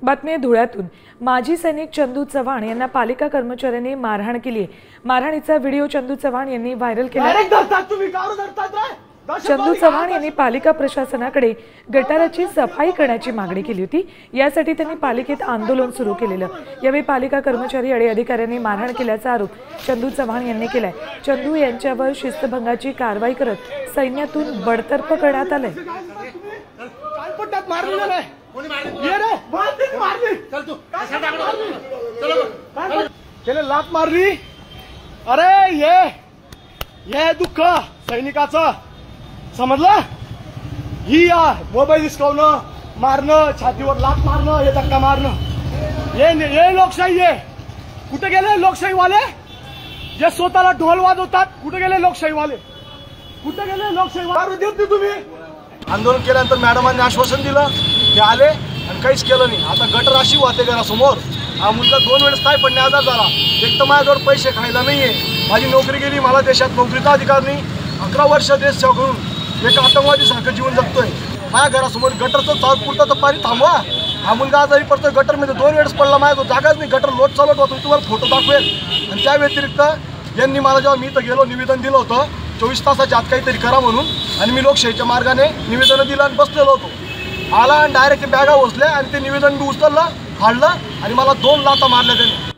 बातमी धुळ्यातून माजी सैनिक चंदू चव्हाण यांना पालिका कर्मचाऱ्यांनी मारहाण केली आहे। मारहाणीचा व्हिडिओ चंदू चव्हाण यांनी व्हायरल केला। चंदू चव्हाण यांनी पालिका प्रशासनाकडे गटाराची सफाई करण्याची मागणी केली होती। यासाठी त्यांनी पालिकेत आंदोलन सुरू केलेलं। यावेळी पालिका कर्मचारी आणि अधिकाऱ्यांनी मारहाण केल्याचा आरोप चंदू चव्हाण यांनी केलाय। चंदू यांच्यावर शिस्तभंगाची कारवाई करत सैन्यातून बडतर्फ करण्यात आलंय। लात मारली। अरे ये दुःख सैनिकाचं समजलं। ही मोबाईल हिसकावणं, मारणं, छातीवर लात मारणं, हे धक्का मारणं, हे लोकशाही आहे। कुठे गेले लोकशाहीवाले जे स्वतःला ढोल वाजवतात? कुठे गेले लोकशाहीवाले? कुठे गेले लोकशाहीवाले? देत तुम्ही आंदोलन केल्यानंतर मॅडमांनी आश्वासन दिलं, ते आले आणि काहीच केलं नाही। आता गटर अशी वाहते घरासमोर। हा मुलगा 2 वेळेस काय पडणे आजार झाला। एक तर माझ्याजवळ पैसे खायला नाहीये, माझी नोकरी गेली, मला देशात नोकरीचा अधिकार नाही। 11 वर्ष देश सेवा करून एक आतंकवादी सारखं जीवन जगतोय। माझ्या घरासमोर गटरचं पुरतं तर पाणी थांबवा। हा मुलगा आजारी पडतोय, गटरमध्ये 2 वेळेस पडला, माझ्याजवळ जागाच नाही, गटर लोट चालत होतो, तुम्हाला फोटो दाखवेल। आणि त्या व्यतिरिक्त यांनी मला जेव्हा मी इथं गेलो निवेदन दिलं होतं 24 तासाच्या आत काहीतरी करा म्हणून, आणि मी लोकशाहीच्या मार्गाने निवेदन दिलं आणि बसलेलो होतो। आला आणि डायरेक्ट बॅगा उचल्या आणि ते निवेदन मी उचललं, फाडलं आणि मला 2 लाथा मारल्या त्याने।